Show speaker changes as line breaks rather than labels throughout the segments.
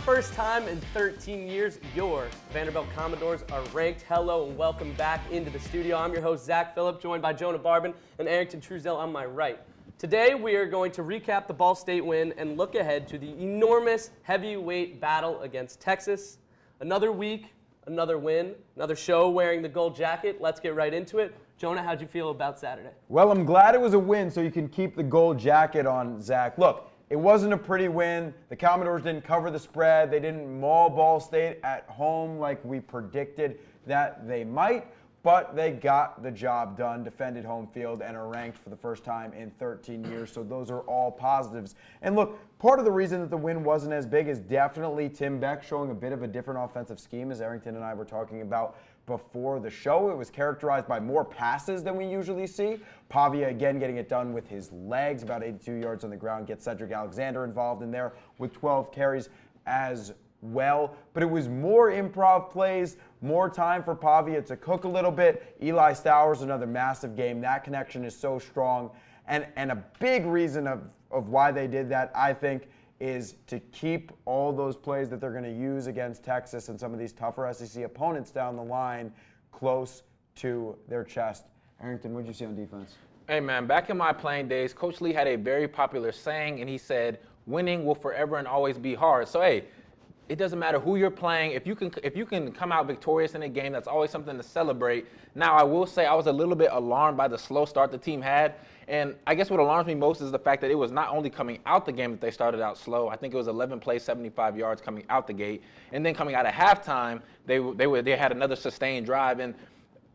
first time in 13 years, your Vanderbilt Commodores are ranked. Hello and welcome back into the studio. I'm your host, Zach Phillip, joined by Jonah Barbin and Errington Truesdell on my right. Today, we are going to recap the Ball State win and look ahead to the enormous heavyweight battle against Texas. Another week, another win, another show wearing the gold jacket. Let's get right into it. Jonah, how'd you feel about Saturday?
Well, I'm glad it was a win so you can keep the gold jacket on, Zach. Look, it wasn't a pretty win. The Commodores didn't cover the spread. They didn't maul Ball State at home like we predicted that they might, but they got the job done, defended home field, and are ranked for the first time in 13 years. So those are all positives. And look, part of the reason that the win wasn't as big is definitely Tim Beck showing a bit of a different offensive scheme, as Errington and I were talking about before the show. It was characterized by more passes than we usually see. Pavia again getting it done with his legs, about 82 yards on the ground, gets Cedric Alexander involved in there with 12 carries as well. But it was more improv plays, more time for Pavia to cook a little bit. Eli Stowers, another massive game. That connection is so strong. And a big reason of why they did that, I think, is to keep all those plays that they're going to use against Texas and some of these tougher SEC opponents down the line close to their chest. Errington, what did you see on defense?
Hey, man, back in my playing days, Coach Lee had a very popular saying, and he said, winning will forever and always be hard. So, hey, it doesn't matter who you're playing. If you can come out victorious in a game, that's always something to celebrate. Now, I will say I was a little bit alarmed by the slow start the team had. And I guess what alarms me most is the fact that it was not only coming out the game that they started out slow. I think it was 11 plays, 75 yards coming out the gate. And then coming out of halftime, they had another sustained drive. And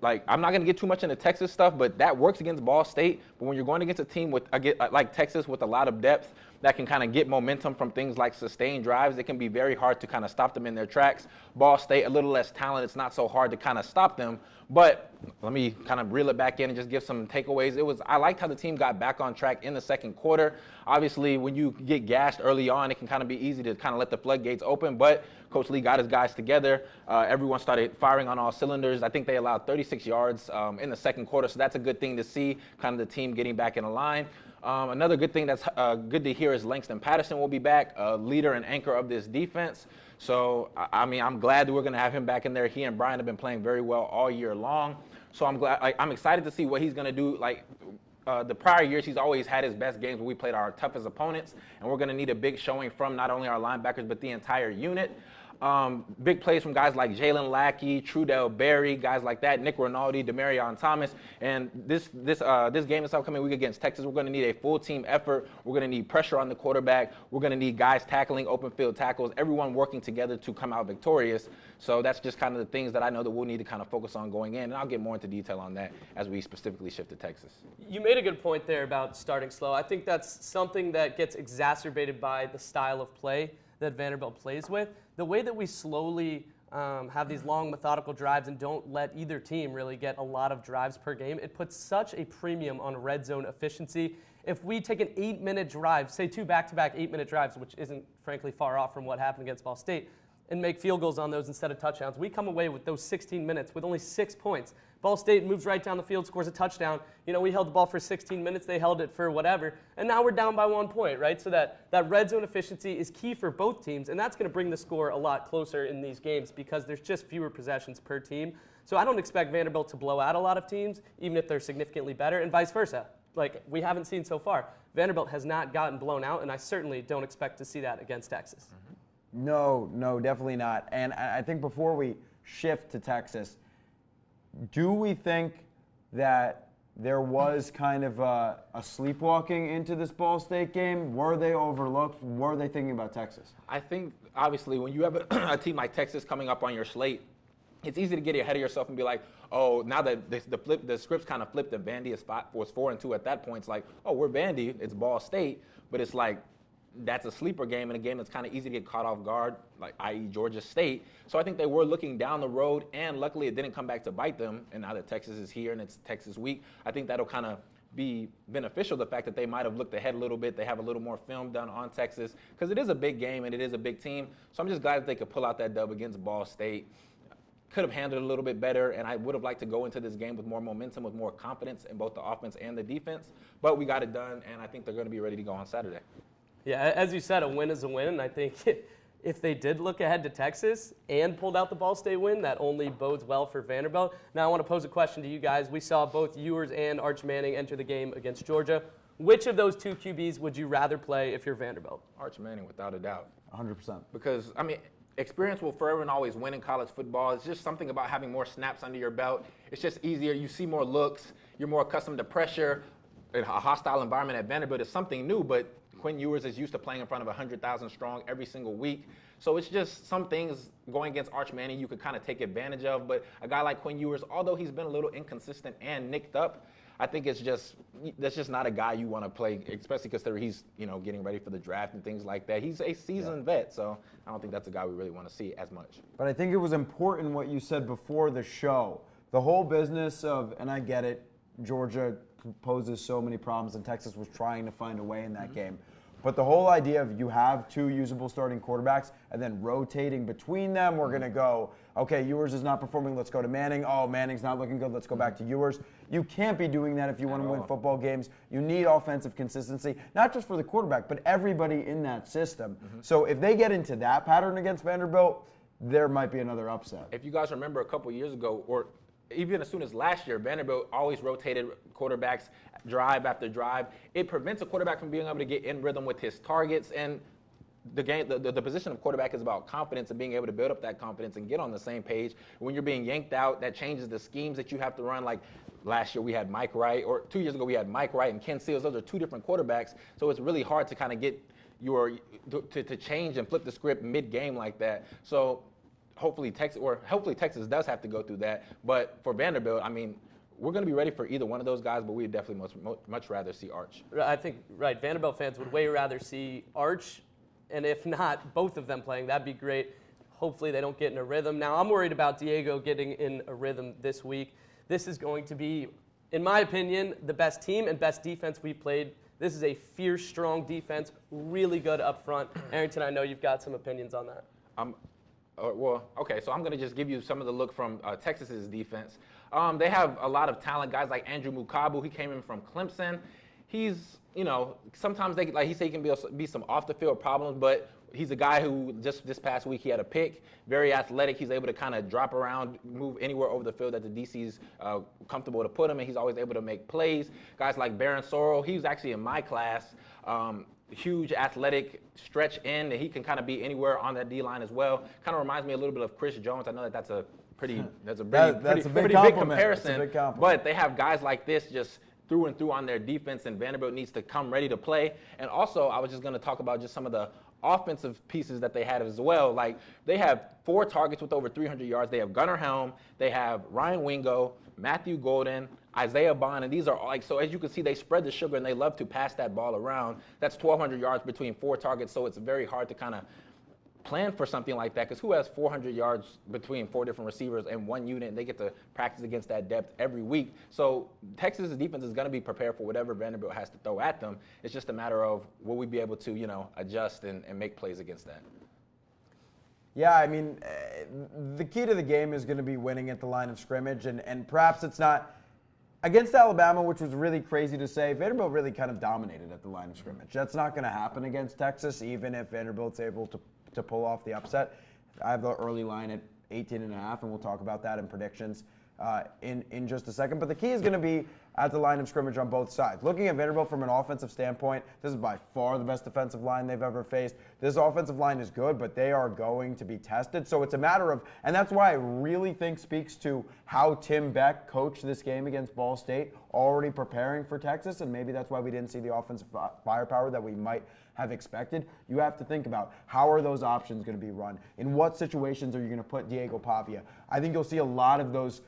like, I'm not going to get too much into Texas stuff, but that works against Ball State. But when you're going against a team with like Texas with a lot of depth that can kind of get momentum from things like sustained drives, it can be very hard to kind of stop them in their tracks. Ball State, a little less talent. It's not so hard to kind of stop them. But let me kind of reel it back in and just give some takeaways. I liked how the team got back on track in the second quarter. Obviously, when you get gassed early on, it can kind of be easy to kind of let the floodgates open. But Coach Lee got his guys together. Everyone started firing on all cylinders. I think they allowed 36 yards in the second quarter, so that's a good thing to see, kind of the team getting back in the line. Another good thing that's good to hear is Langston Patterson will be back, leader and anchor of this defense. So, I mean, I'm glad that we're going to have him back in there. He and Brian have been playing very well all year long. So I'm excited to see what he's going to do. Like the prior years, he's always had his best games when we played our toughest opponents. And we're going to need a big showing from not only our linebackers, but the entire unit. Big plays from guys like Jalen Lackey, Trudell Berry, guys like that, Nick Rinaldi, Demarion Thomas. And this game this upcoming week against Texas, we're going to need a full team effort. We're going to need pressure on the quarterback. We're going to need guys tackling open field tackles, everyone working together to come out victorious. So that's just kind of the things that I know that we'll need to kind of focus on going in. And I'll get more into detail on that as we specifically shift to Texas.
You made a good point there about starting slow. I think that's something that gets exacerbated by the style of play that Vanderbilt plays with. The way that we slowly have these long methodical drives and don't let either team really get a lot of drives per game, it puts such a premium on red zone efficiency. If we take an 8-minute drive, say 2 back-to-back 8-minute drives, which isn't frankly far off from what happened against Ball State, and make field goals on those instead of touchdowns, we come away with those 16 minutes with only 6 points. Ball State moves right down the field, scores a touchdown. You know, we held the ball for 16 minutes, they held it for whatever, and now we're down by 1 point, right? So that red zone efficiency is key for both teams, and that's going to bring the score a lot closer in these games because there's just fewer possessions per team. So I don't expect Vanderbilt to blow out a lot of teams, even if they're significantly better, and vice versa. Like we haven't seen so far. Vanderbilt has not gotten blown out, and I certainly don't expect to see that against Texas.
No, definitely not. And I think before we shift to Texas, do we think that there was kind of a sleepwalking into this Ball State game? Were they overlooked? Were they thinking about Texas?
I think, obviously, when you have a team like Texas coming up on your slate, it's easy to get ahead of yourself and be like, oh, now that the script's kind of flipped and Vandy was 4-2 at that point, it's like, oh, we're Vandy, it's Ball State, but it's like, that's a sleeper game and a game that's kind of easy to get caught off guard, like i.e. Georgia State. So I think they were looking down the road, and luckily it didn't come back to bite them. And now that Texas is here and it's Texas week, I think that'll kind of be beneficial, the fact that they might have looked ahead a little bit. They have a little more film done on Texas because it is a big game and it is a big team. So I'm just glad that they could pull out that dub against Ball State. Could have handled it a little bit better, and I would have liked to go into this game with more momentum, with more confidence in both the offense and the defense. But we got it done, and I think they're going to be ready to go on Saturday.
Yeah, as you said, a win is a win, and I think if they did look ahead to Texas and pulled out the Ball State win, that only bodes well for Vanderbilt. Now, I want to pose a question to you guys. We saw both Ewers and Arch Manning enter the game against Georgia. Which of those two QBs would you rather play if you're Vanderbilt?
Arch Manning, without a doubt.
100%.
Because, I mean, experience will forever and always win in college football. It's just something about having more snaps under your belt. It's just easier. You see more looks. You're more accustomed to pressure. A hostile environment at Vanderbilt is something new, but Quinn Ewers is used to playing in front of 100,000 strong every single week. So it's just some things going against Arch Manning you could kind of take advantage of. But a guy like Quinn Ewers, although he's been a little inconsistent and nicked up, I think that's just not a guy you want to play, especially considering he's, getting ready for the draft and things like that. He's a seasoned vet, so I don't think that's a guy we really want to see as much.
But I think it was important what you said before the show. The whole business of, and I get it, Georgia poses so many problems, and Texas was trying to find a way in that game. But the whole idea of you have two usable starting quarterbacks and then rotating between them, we're going to go, okay, Ewers is not performing, let's go to Manning. Oh, Manning's not looking good, let's go back to Ewers. You can't be doing that if you want to win football games. You need offensive consistency, not just for the quarterback, but everybody in that system. So if they get into that pattern against Vanderbilt, there might be another upset.
If you guys remember a couple years ago, or even as soon as last year, Vanderbilt always rotated quarterbacks drive after drive. It prevents a quarterback from being able to get in rhythm with his targets. And the position of quarterback is about confidence and being able to build up that confidence and get on the same page. When you're being yanked out, that changes the schemes that you have to run. Like last year we had Mike Wright, or 2 years ago we had Mike Wright and Ken Seals. Those are two different quarterbacks. So it's really hard to kind of get to change and flip the script mid-game like that. So hopefully Texas does have to go through that. But for Vanderbilt, I mean, we're going to be ready for either one of those guys, but we'd definitely much rather see Arch.
I think, right, Vanderbilt fans would way rather see Arch, and if not, both of them playing. That'd be great. Hopefully they don't get in a rhythm. Now, I'm worried about Diego getting in a rhythm this week. This is going to be, in my opinion, the best team and best defense we've played. This is a fierce, strong defense, really good up front. Errington, I know you've got some opinions on that.
Okay, so I'm going to just give you some of the look from Texas's defense. They have a lot of talent, guys like Andrew Mukabu. He came in from Clemson. He's, sometimes he say he can be some off-the-field problems, but he's a guy who just this past week he had a pick, very athletic. He's able to kind of drop around, move anywhere over the field that the DC's comfortable to put him, and he's always able to make plays. Guys like Baron Sorrell, he was actually in my class. Huge athletic stretch end, and he can kind of be anywhere on that D-line as well. Kind of reminds me a little bit of Chris Jones. I know that's a pretty big comparison. But they have guys like this just through and through on their defense, and Vanderbilt needs to come ready to play. And also, I was just going to talk about just some of the offensive pieces that they had as well. Like, they have 4 targets with over 300 yards. They have Gunnar Helm. They have Ryan Wingo, Matthew Golden, Isaiah Bond, and these are so as you can see, they spread the sugar and they love to pass that ball around. That's 1,200 yards between 4 targets, so it's very hard to kind of plan for something like that, because who has 400 yards between 4 different receivers and 1 unit, and they get to practice against that depth every week. So Texas' defense is going to be prepared for whatever Vanderbilt has to throw at them. It's just a matter of will we be able to, adjust and make plays against that.
Yeah, I mean, the key to the game is going to be winning at the line of scrimmage, and perhaps it's not against Alabama, which was really crazy to say. Vanderbilt really kind of dominated at the line of scrimmage. That's not going to happen against Texas, even if Vanderbilt's able to pull off the upset. I have the early line at 18.5, and we'll talk about that in predictions in just a second. But the key is going to be at the line of scrimmage on both sides. Looking at Vanderbilt from an offensive standpoint, this is by far the best defensive line they've ever faced. This offensive line is good, but they are going to be tested. So it's a matter of, and that's why I really think speaks to how Tim Beck coached this game against Ball State, already preparing for Texas, and maybe that's why we didn't see the offensive firepower that we might have expected. You have to think about how are those options going to be run? In what situations are you going to put Diego Pavia? I think you'll see a lot of those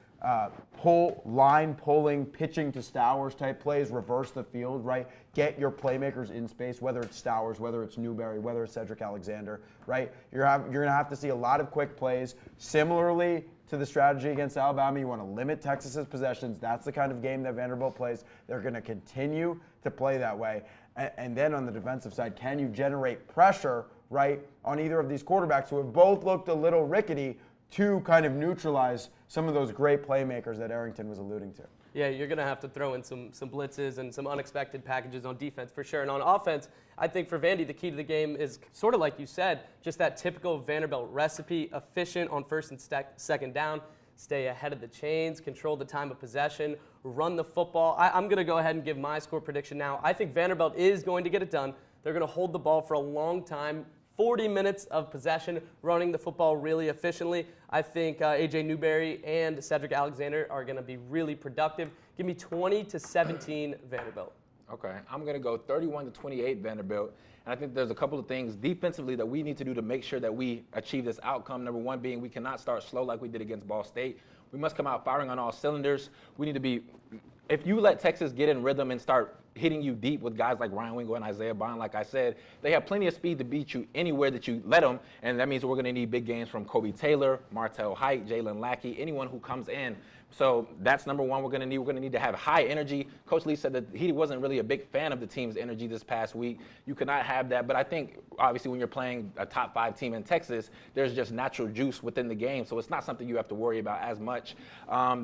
line pulling, pitching to Stowers type plays, reverse the field, right? Get your playmakers in space, whether it's Stowers, whether it's Newberry, whether it's Cedric Alexander, right? You're going to have to see a lot of quick plays. Similarly to the strategy against Alabama, you want to limit Texas's possessions. That's the kind of game that Vanderbilt plays. They're going to continue to play that way. And then on the defensive side, can you generate pressure, right, on either of these quarterbacks who have both looked a little rickety to kind of neutralize some of those great playmakers that Errington was alluding to?
Yeah, you're going to have to throw in some blitzes and some unexpected packages on defense for sure. And on offense, I think for Vandy, the key to the game is sort of like you said, just that typical Vanderbilt recipe, efficient on first and second down, stay ahead of the chains, control the time of possession, run the football. I'm going to go ahead and give my score prediction now. I think Vanderbilt is going to get it done. They're going to hold the ball for a long time. 40 minutes of possession, running the football really efficiently. I think A.J. Newberry and Cedric Alexander are going to be really productive. Give me 20-17 Vanderbilt.
Okay, I'm going to go 31-28 Vanderbilt. And I think there's a couple of things defensively that we need to do to make sure that we achieve this outcome. Number one being we cannot start slow like we did against Ball State. We must come out firing on all cylinders. We need to be – if you let Texas get in rhythm and start hitting you deep with guys like Ryan Wingo and Isaiah Bond, like I said, they have plenty of speed to beat you anywhere that you let them, and that means we're going to need big games from Kobe Taylor, Martell Height, Jalen Lackey, anyone who comes in. So that's number one we're going to need. We're going to need to have high energy. Coach Lee said that he wasn't really a big fan of the team's energy this past week. You cannot have that. But I think, obviously, when you're playing a top 5 team in Texas, there's just natural juice within the game. So it's not something you have to worry about as much.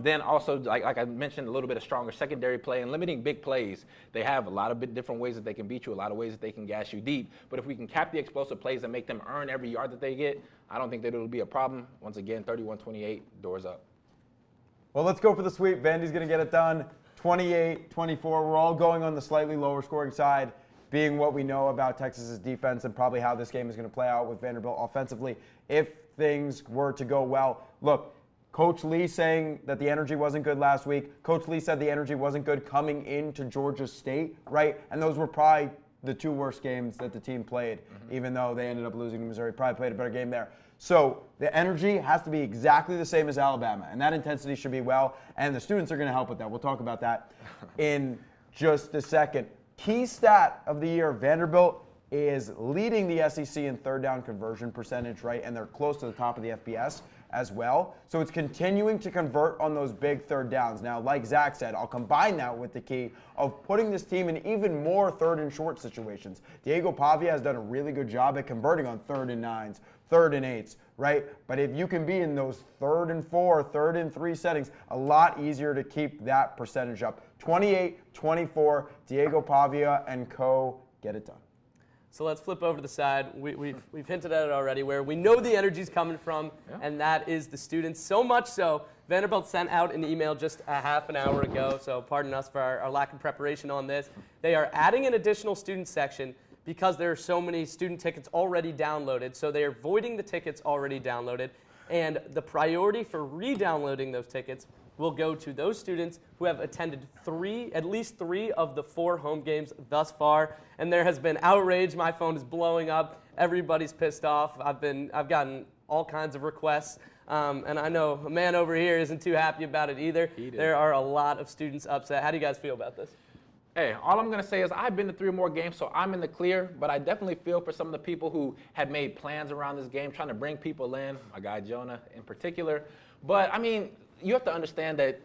Then also, like I mentioned, a little bit of stronger secondary play and limiting big plays. They have a lot of different ways that they can beat you, a lot of ways that they can gas you deep. But if we can cap the explosive plays and make them earn every yard that they get, I don't think that it'll be a problem. Once again, 31-28, Dores up.
Well, let's go for the sweep. Vandy's going to get it done. 28-24. We're all going on the slightly lower scoring side, being what we know about Texas's defense and probably how this game is going to play out with Vanderbilt offensively if things were to go well. Look, Coach Lee saying that the energy wasn't good last week. Coach Lee said the energy wasn't good coming into Georgia State, right? And those were probably the 2 worst games that the team played, even though they ended up losing to Missouri. Probably played a better game there. So the energy has to be exactly the same as Alabama, and that intensity should be well, and the students are going to help with that. We'll talk about that in just a second. Key stat of the year, Vanderbilt is leading the SEC in third down conversion percentage, right, and they're close to the top of the FBS as well. So it's continuing to convert on those big third downs. Now, like Zach said, I'll combine that with the key of putting this team in even more third and short situations. Diego Pavia has done a really good job at converting on 3rd and 9s, 3rd and 8s, right? But if you can be in those 3rd and 4, 3rd and 3 settings, a lot easier to keep that percentage up. 28-24, Diego Pavia and co. get it done.
So let's flip over to the side. We've hinted at it already, where we know the energy's coming from, and that is the students. So much so, Vanderbilt sent out an email just a half an hour ago, so pardon us for our lack of preparation on this. They are adding an additional student section because there are so many student tickets already downloaded, so they are voiding the tickets already downloaded, and the priority for re-downloading those tickets will go to those students who have attended at least three of the 4 home games thus far. And there has been outrage. My phone is blowing up. Everybody's pissed off. I've gotten all kinds of requests. And I know a man over here isn't too happy about it either. There are a lot of students upset. How do you guys feel about this?
Hey, all I'm going to say is I've been to 3 or more games, so I'm in the clear, but I definitely feel for some of the people who had made plans around this game, trying to bring people in, my guy Jonah in particular. But, I mean, you have to understand that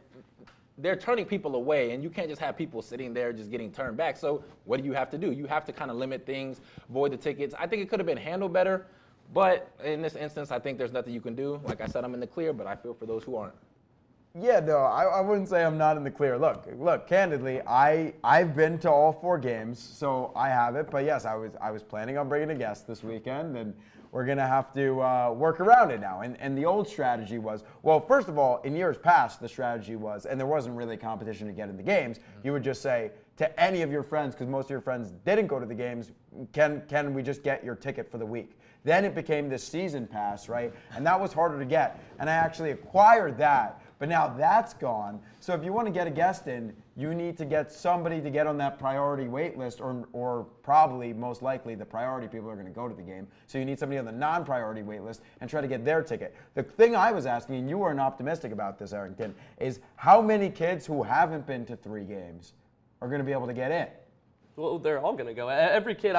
they're turning people away, and you can't just have people sitting there just getting turned back. So what do you have to do? You have to kind of limit things, void the tickets. I think it could have been handled better, but in this instance, I think there's nothing you can do. Like I said, I'm in the clear, but I feel for those who aren't.
Yeah, no, I wouldn't say I'm not in the clear. Look, candidly, I've been to all 4 games, so I have it. But yes, I was planning on bringing a guest this weekend, and we're going to have to work around it now. And the old strategy was, well, first of all, in years past, the strategy was, and there wasn't really competition to get in the games, you would just say to any of your friends, because most of your friends didn't go to the games, can we just get your ticket for the week? Then it became this season pass, right? And that was harder to get. And I actually acquired that. But now that's gone. So if you want to get a guest in, you need to get somebody to get on that priority wait list, or probably, most likely, the priority people are going to go to the game. So you need somebody on the non-priority wait list and try to get their ticket. The thing I was asking, and you weren't optimistic about this, Errington, is how many kids who haven't been to 3 games are going to be able to get in?
Well, they're all going to go. Every kid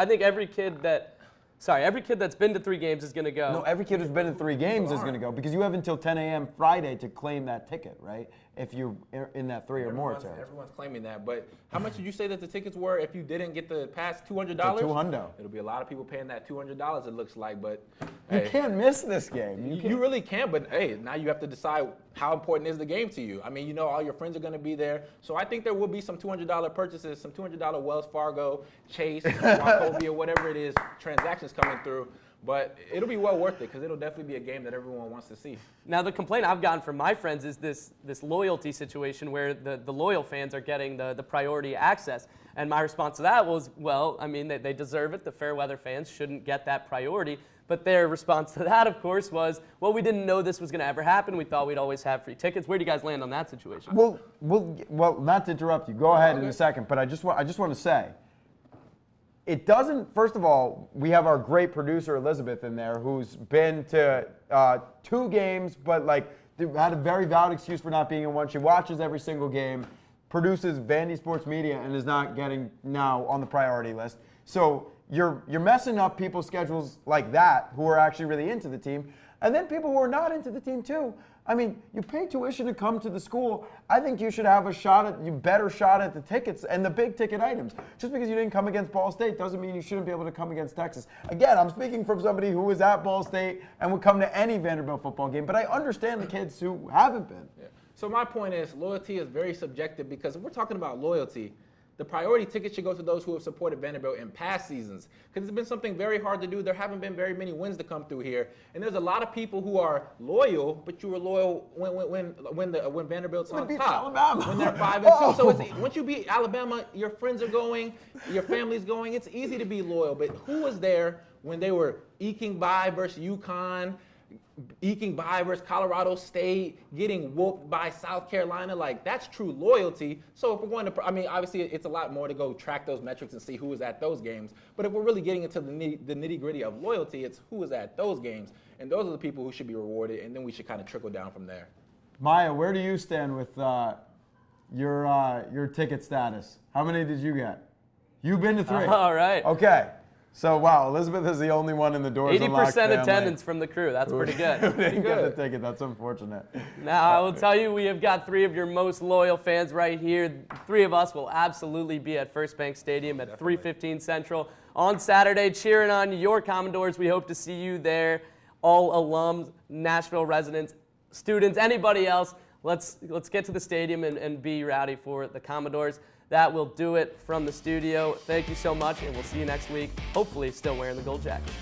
that's been to 3 games is going to go.
No, every kid who's been to 3 games is going to go, because you have until 10 a.m. Friday to claim that ticket, right? if you're in that 3 or more territory.
Everyone's claiming that, but how much did you say that the tickets were if you didn't get the past $200?
$200.
It'll be a lot of people paying that $200. It looks like, but
You
hey,
can't miss this game.
you really can't. But hey, now you have to decide how important is the game to you. I mean, you know, all your friends are going to be there, so I think there will be some $200 purchases, some $200 Wells Fargo, Chase, Wachovia, whatever it is, transactions coming through. But it'll be well worth it because it'll definitely be a game that everyone wants to see.
Now, the complaint I've gotten from my friends is this loyalty situation where the loyal fans are getting the priority access. And my response to that was, well, I mean, they deserve it. The fair weather fans shouldn't get that priority. But their response to that, of course, was, well, we didn't know this was going to ever happen. We thought we'd always have free tickets. Where do you guys land on that situation?
Well, not to interrupt you. Go ahead in a second. But I just want to say, it doesn't, first of all, we have our great producer, Elizabeth, in there, who's been to 2 games, but had a very valid excuse for not being in one. She watches every single game, produces Vandy Sports Media, and is not getting now on the priority list. So you're messing up people's schedules like that who are actually really into the team, and then people who are not into the team too. I mean, you pay tuition to come to the school. I think you should have better shot at the tickets and the big ticket items. Just because you didn't come against Ball State doesn't mean you shouldn't be able to come against Texas. Again, I'm speaking from somebody who was at Ball State and would come to any Vanderbilt football game, but I understand the kids who haven't been.
Yeah. So my point is, loyalty is very subjective because if we're talking about loyalty, the priority ticket should go to those who have supported Vanderbilt in past seasons because it's been something very hard to do. There haven't been very many wins to come through here, and there's a lot of people who are loyal, but you were loyal when Vanderbilt's on top.
Alabama.
When they're 5-2. So once you beat Alabama, your friends are going, your family's going. It's easy to be loyal, but who was there when they were eking by versus UConn? Eking by versus Colorado State, getting whooped by South Carolina, that's true loyalty. So if we're going to, I mean, obviously it's a lot more to go track those metrics and see who was at those games. But if we're really getting into the nitty gritty of loyalty, it's who was at those games. And those are the people who should be rewarded. And then we should kind of trickle down from there.
Maya, where do you stand with your ticket status? How many did you get? You've been to 3.
All right.
Okay. So, wow, Elizabeth is the only one in the Dores Unlocked
80% attendance from the crew. That's pretty good.
Who didn't get the ticket. That's unfortunate.
Now, I will tell you, we have got 3 of your most loyal fans right here. 3 of us will absolutely be at First Bank Stadium at 3:15 Central on Saturday, cheering on your Commodores. We hope to see you there. All alums, Nashville residents, students, anybody else. Let's get to the stadium and be rowdy for the Commodores. That will do it from the studio. Thank you so much, and we'll see you next week, hopefully still wearing the gold jacket.